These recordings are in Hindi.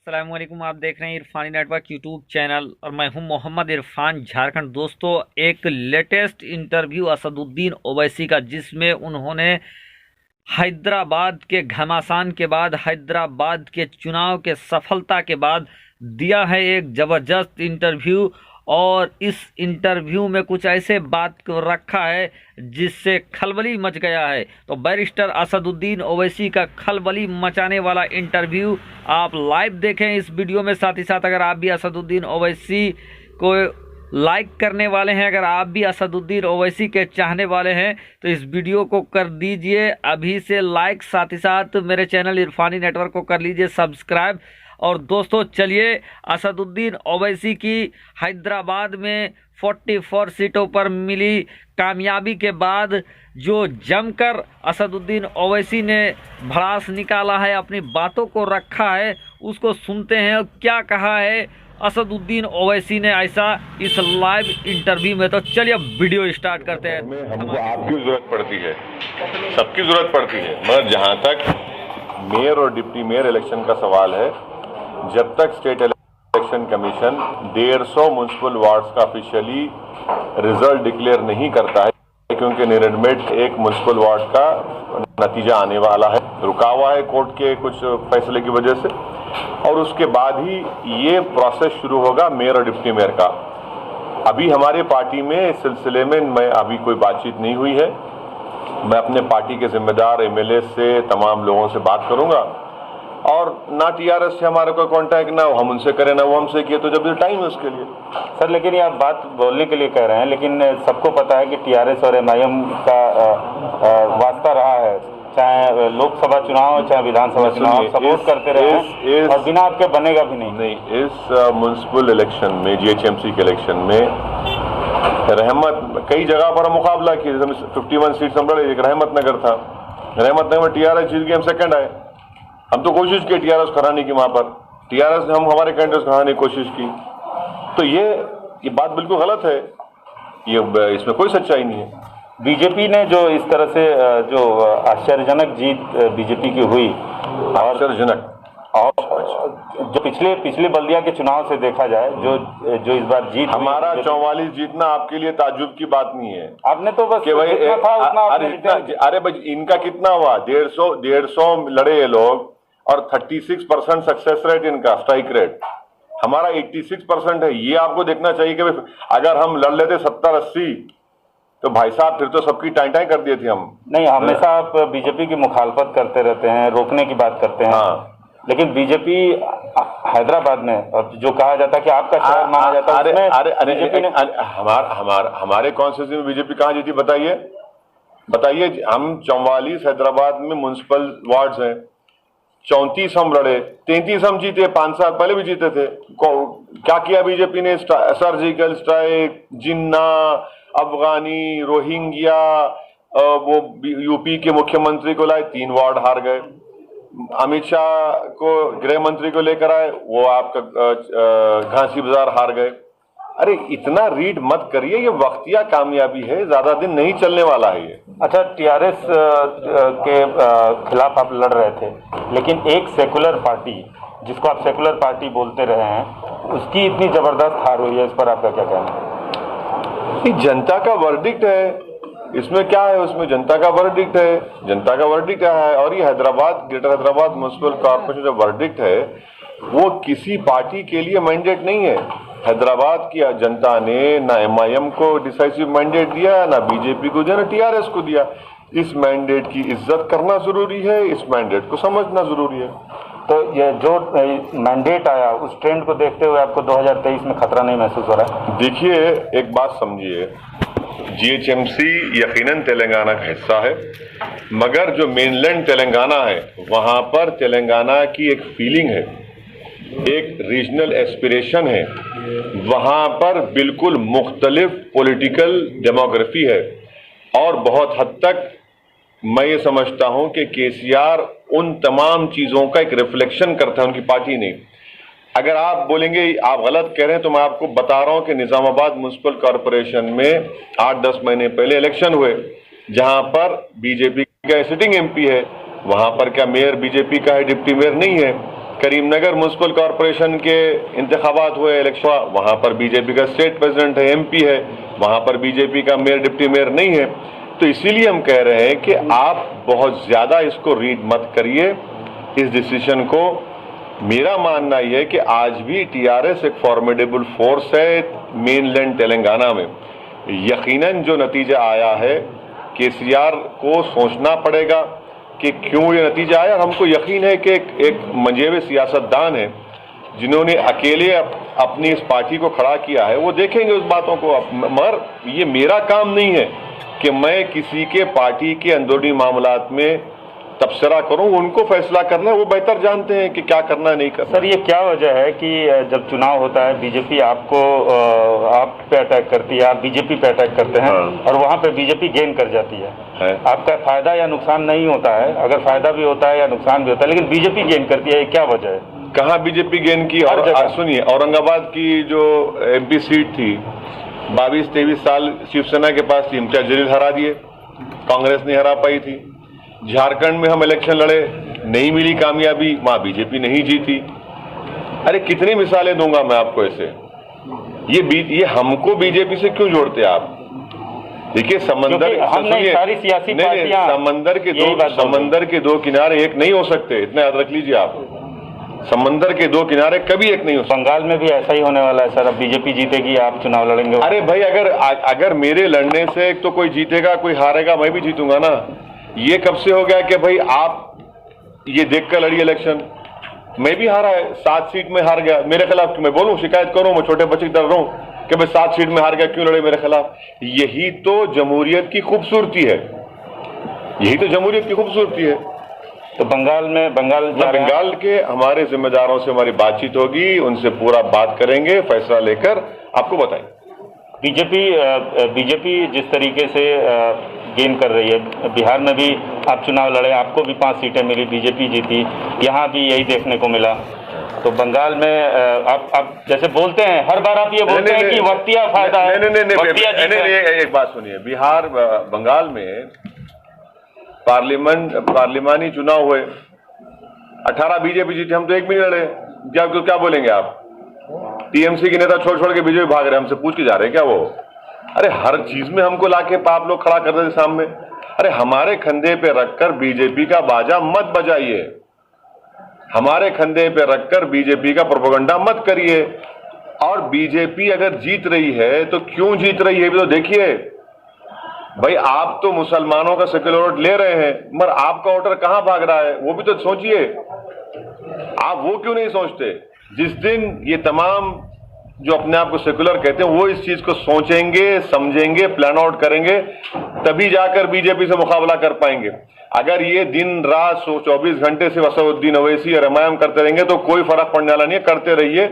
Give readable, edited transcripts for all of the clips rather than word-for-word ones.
अस्सलामुअलैकुम। आप देख रहे हैं इरफानी नेटवर्क यूट्यूब चैनल और मैं हूं मोहम्मद इरफान झारखंड। दोस्तों, एक लेटेस्ट इंटरव्यू असदुद्दीन ओवैसी का, जिसमें उन्होंने हैदराबाद के घमासान के बाद, हैदराबाद के चुनाव के सफलता के बाद दिया है एक ज़बरदस्त इंटरव्यू। और इस इंटरव्यू में कुछ ऐसे बात को रखा है जिससे खलबली मच गया है। तो बैरिस्टर असदुद्दीन ओवैसी का खलबली मचाने वाला इंटरव्यू आप लाइव देखें इस वीडियो में। साथ ही साथ अगर आप भी असदुद्दीन ओवैसी को लाइक करने वाले हैं, अगर आप भी असदुद्दीन ओवैसी के चाहने वाले हैं, तो इस वीडियो को कर दीजिए अभी से लाइक। साथ ही साथ मेरे चैनल इरफानी नेटवर्क को कर लीजिए सब्सक्राइब। और दोस्तों, चलिए असदुद्दीन ओवैसी की हैदराबाद में 44 सीटों पर मिली कामयाबी के बाद जो जमकर असदुद्दीन ओवैसी ने भड़ास निकाला है, अपनी बातों को रखा है, उसको सुनते हैं क्या कहा है असदुद्दीन ओवैसी ने ऐसा इस लाइव इंटरव्यू में। तो चलिए अब वीडियो स्टार्ट करते हैं। हमको आपकी जरूरत पड़ती है, सबकी जरूरत पड़ती है, मगर जहां तक मेयर और डिप्टी मेयर इलेक्शन का सवाल है, जब तक state election commission 150 municipal wards का ऑफिशियली रिजल्ट डिक्लेयर नहीं करता है, क्योंकि निरडमेट एक म्युनिसिपल वार्ड का नतीजा आने वाला है, रुका हुआ है कोर्ट के कुछ फैसले की वजह से, और उसके बाद ही ये प्रोसेस शुरू होगा मेयर और डिप्टी मेयर का। अभी हमारे पार्टी में इस सिलसिले में मैं अभी कोई बातचीत नहीं हुई है। मैं अपने पार्टी के जिम्मेदार एमएलए से, तमाम लोगों से बात करूंगा, और ना टीआरएस से हमारे कोई कांटेक्ट, ना हम उनसे करें ना वो हमसे किए, तो जब ये टाइम है उसके लिए। सर, लेकिन ये आप बात बोलने के लिए कह रहे हैं, लेकिन सबको पता है कि टीआरएस और एमआईएम का वास्ता रहा है, चाहे लोकसभा चुनाव हो चाहे विधानसभा चुनाव, आप सपोर्ट करते रहे हैं और बिना आपके बनेगा भी नहीं। इस म्युनिसिपल इलेक्शन में, जीएचएमसी के इलेक्शन में रहमत कई जगह पर मुकाबला किया, जैसे 51 सीट हम लड़े, एक रहमत नगर था, रहमत नगर में टीआरएस जीत गए, हम सेकंड आए। हम तो कोशिश की टीआरएस कराने की, वहां पर टीआरएस ने हम हमारे कैंडिडेट कराने की कोशिश की। तो ये बात बिल्कुल गलत है, ये इसमें कोई सच्चाई नहीं है। बीजेपी ने जो इस तरह से जो आश्चर्यजनक जीत बीजेपी की हुई, आश्चर्यजनक, और जो पिछले बल्दिया के चुनाव से देखा जाए, जो इस बार जीत, हमारा 44 जीतना आपके लिए ताज्जुब की बात नहीं है। आपने तो बस कि भाई अरे भाई इनका कितना हुआ, 150 लड़े ये लोग, और 36% सक्सेस रेट इनका, स्ट्राइक रेट। हमारा 86% है। ये आपको देखना चाहिए कि अगर हम लड़ लेते 70-80, तो भाई साहब फिर तो सबकी टाई कर दिए थे हम। नहीं, हमेशा आप बीजेपी की मुखालफत करते रहते हैं, रोकने की बात करते हैं। हाँ। लेकिन बीजेपी हैदराबाद में, जो कहा जाता है कि आपका शहर माना जाता है, हमारे कॉन्स्टिट्यूंसी में बीजेपी कहाँ जीती बताइए? हम 44 हैदराबाद में म्युनिसिपल वार्ड्स हैं, 34 हम लड़े, 33 हम जीते, 5 साल पहले भी जीते थे। क्या किया बीजेपी ने? सर्जिकल स्ट्राइक, जिन्ना, अफगानी, रोहिंग्या, वो यूपी के मुख्यमंत्री को लाए, 3 वार्ड हार गए। अमित शाह को गृह मंत्री को लेकर आए, वो आपका घासी बाजार हार गए। अरे इतना रीड मत करिए, ये वक्तिया कामयाबी है, ज्यादा दिन नहीं चलने वाला है ये। अच्छा, टीआरएस के खिलाफ आप लड़ रहे थे, लेकिन एक सेकुलर पार्टी, जिसको आप सेकुलर पार्टी बोलते रहे हैं, उसकी इतनी जबरदस्त हार हुई है, इस पर आपका क्या कहना है? जनता का वर्डिक्ट है, इसमें क्या है? उसमें जनता का वर्डिक्ट है, जनता का वर्डिक्ट है। और ये Hyderabad, greater Hyderabad municipal corporation जो वर्डिक्ट है, वो किसी पार्टी के लिए मैंडेट नहीं है। हैदराबाद की जनता ने ना एमआईएम को डिसाइसिव मैंडेट दिया, ना बीजेपी को दिया, ना टीआरएस को दिया। इस मैंडेट की इज्जत करना जरूरी है, इस मैंडेट को समझना जरूरी है। तो ये जो मैंडेट आया, उस ट्रेंड को देखते हुए आपको 2023 में खतरा नहीं महसूस हो रहा है? देखिए, एक बात समझिए, जीएचएमसी यकीनन तेलंगाना का हिस्सा है, मगर जो मेनलैंड तेलंगाना है, वहां पर तेलंगाना की एक फीलिंग है, एक रीजनल एस्पिरेशन है, वहां पर बिल्कुल मुख्तलिफ पॉलिटिकल डेमोग्राफी है। और बहुत हद तक मैं ये समझता हूं कि केसीआर उन तमाम चीजों का एक रिफ्लेक्शन करता है, उनकी पार्टी नहीं। अगर आप बोलेंगे आप गलत कह रहे हैं, तो मैं आपको बता रहा हूं कि निजामाबाद म्युनिसिपल कॉरपोरेशन में 8-10 महीने पहले इलेक्शन हुए, जहां पर बीजेपी का सिटिंग एमपी है, वहां पर क्या मेयर बीजेपी का है, डिप्टी मेयर नहीं है? करीमनगर म्यूनसिपल कॉरपोरेशन के इंतखाबात हुए, इलेक्शन, वहाँ पर बीजेपी का स्टेट प्रेसिडेंट है, MP है, वहाँ पर बीजेपी का मेयर डिप्टी मेयर नहीं है। तो इसीलिए हम कह रहे हैं कि आप बहुत ज़्यादा इसको रीड मत करिए, इस डिसीजन को। मेरा मानना यह है कि आज भी TRS एक फॉर्मिडेबल फोर्स है मेनलैंड तेलंगाना में। यकीनन जो नतीजा आया है, KCR को सोचना पड़ेगा कि क्यों ये नतीजा आया। हमको यकीन है कि एक मंजेवे सियासतदान है जिन्होंने अकेले अपनी इस पार्टी को खड़ा किया है, वो देखेंगे उस बातों को। मगर ये मेरा काम नहीं है कि मैं किसी के पार्टी के अंदरूनी मामलात में तबसरा करूं, उनको फैसला करना है, वो बेहतर जानते हैं कि क्या करना है नहीं करना। सर, ये क्या वजह है कि जब चुनाव होता है बीजेपी आपको आप पे अटैक करती है, आप बीजेपी पे अटैक करते हैं, और वहाँ पे बीजेपी गेन कर जाती है। आपका फायदा या नुकसान नहीं होता है, अगर फायदा भी होता है या नुकसान भी होता है, लेकिन बीजेपी गेन करती है, क्या वजह है? कहाँ बीजेपी गेन की? और सुनिए, औरंगाबाद की जो MP सीट थी 22-23 साल शिवसेना के पास थी, इम्तियाज जलील हरा दिए, कांग्रेस नहीं हरा पाई थी। झारखंड में हम इलेक्शन लड़े, नहीं मिली कामयाबी, वहां बीजेपी नहीं जीती। अरे कितनी मिसालें दूंगा मैं आपको ऐसे। ये हमको बीजेपी से क्यों जोड़ते आप? देखिए, समंदर सारी सियासी पार्टियां समंदर के दो किनारे एक नहीं हो सकते, इतना याद रख लीजिए आप। समंदर के दो किनारे कभी एक नहीं हो सकते। बंगाल में भी ऐसा ही होने वाला है सर, अब बीजेपी जीतेगी, आप चुनाव लड़ेंगे। अरे भाई, अगर मेरे लड़ने से एक तो कोई जीतेगा कोई हारेगा, मैं भी जीतूंगा ना। ये कब से हो गया कि भाई आप ये देख कर लड़ी इलेक्शन? मैं भी हारा है, 7 सीट में हार गया, मेरे खिलाफ मैं बोलूं, शिकायत करूं, मैं छोटे बच्चे की तरह रहूं कि भाई 7 सीट में हार गया, क्यों लड़े मेरे खिलाफ? यही तो जमहूरियत की खूबसूरती है, यही तो जमहूरियत की खूबसूरती है। तो बंगाल के हमारे जिम्मेदारों से हमारी बातचीत होगी, उनसे पूरा बात करेंगे, फैसला लेकर आपको बताएंगे। बीजेपी जिस तरीके से गेन कर रही है, बिहार में भी आप चुनाव लड़े, आपको भी 5 सीटें मिली, बीजेपी जीती, यहाँ भी यही देखने को मिला। तो बंगाल में आप जैसे बोलते हैं, हर बार आप ये बोलते हैं कि वक्तिया फायदा है। नहीं, एक बात सुनिए, बिहार बंगाल में पार्लिमानी चुनाव हुए, 18 बीजेपी जीती, हम तो एक भी नहीं लड़े। क्या बोलेंगे आप? TMC के नेता छोड़ के बीजेपी भाग रहे, हमसे पूछ के जा रहे हैं क्या वो? अरे हर चीज में हमको लाके आप लोग खड़ा कर देते सामने। अरे हमारे कंधे पे रखकर बीजेपी का बाजा मत बजाइए, हमारे कंधे पे रखकर बीजेपी का प्रोपेगेंडा मत करिए। और बीजेपी अगर जीत रही है तो क्यों जीत रही है भी तो देखिए। भाई, आप तो मुसलमानों का सेक्युलर वोट ले रहे हैं, मगर आपका वोटर कहां भाग रहा है वो भी तो सोचिए। आप वो क्यों नहीं सोचते? जिस दिन ये तमाम जो अपने आप को सेकुलर कहते हैं वो इस चीज को सोचेंगे, समझेंगे, प्लान आउट करेंगे, तभी जाकर बीजेपी से मुकाबला कर पाएंगे। अगर ये दिन रात 24 घंटे से असदुद्दीन ओवैसी और एमआईएम करते रहेंगे तो कोई फर्क पड़ने वाला नहीं है। करते रहिए,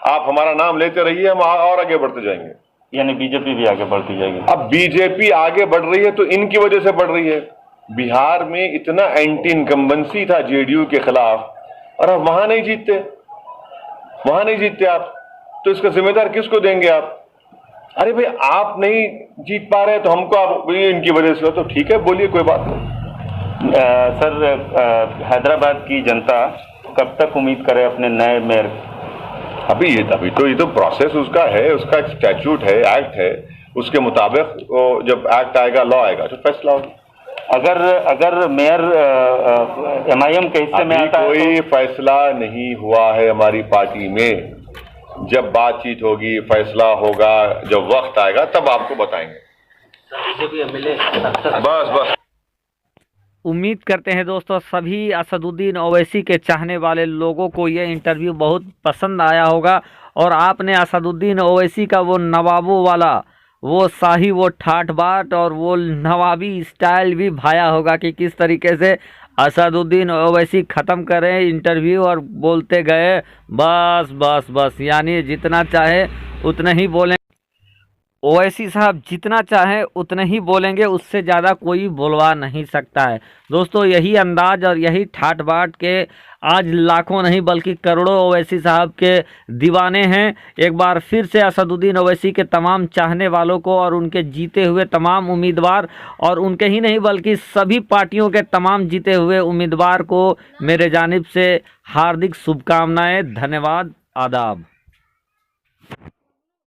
आप हमारा नाम लेते रहिए, हम और आगे बढ़ते जाएंगे। यानी बीजेपी भी आगे बढ़ती जाएगी। अब बीजेपी आगे बढ़ रही है तो इनकी वजह से बढ़ रही है। बिहार में इतना एंटी इनकम्बेंसी था JDU के खिलाफ, और अब वहां नहीं जीतते आप, तो इसका जिम्मेदार किसको देंगे आप? अरे भाई, आप नहीं जीत पा रहे तो हमको आप इनकी वजह से हो, तो ठीक है, बोलिए, कोई बात नहीं। सर, हैदराबाद की जनता कब तक उम्मीद करे अपने नए मेयर? अभी ये तो प्रोसेस उसका है, उसका एक स्टैट्यूट है, एक्ट है, उसके मुताबिक जब एक्ट आएगा, लॉ आएगा तो फैसला होगा। अगर मेयर MIM के हिस्से में आता है, कोई फैसला नहीं हुआ है हमारी पार्टी में। जब बातचीत होगी, फैसला होगा, जब वक्त आएगा तब आपको बताएंगे। बस उम्मीद करते हैं दोस्तों सभी असदुद्दीन ओवैसी के चाहने वाले लोगों को ये इंटरव्यू बहुत पसंद आया होगा, और आपने असदुद्दीन ओवैसी का वो नवाबों वाला, वो शाही, वो ठाठ बाट और वो नवाबी स्टाइल भी भाया होगा कि किस तरीके से असदुद्दीन ओवैसी ख़त्म करें इंटरव्यू और बोलते गए बस बस बस, यानी जितना चाहे उतना ही बोलें। ओवैसी साहब जितना चाहे उतना ही बोलेंगे, उससे ज़्यादा कोई बोलवा नहीं सकता है। दोस्तों यही अंदाज और यही ठाट बाट के आज लाखों नहीं बल्कि करोड़ों ओवैसी साहब के दीवाने हैं। एक बार फिर से असदुद्दीन ओवैसी के तमाम चाहने वालों को और उनके जीते हुए तमाम उम्मीदवार, और उनके ही नहीं बल्कि सभी पार्टियों के तमाम जीते हुए उम्मीदवार को मेरे जानिब से हार्दिक शुभकामनाएं। धन्यवाद, आदाब।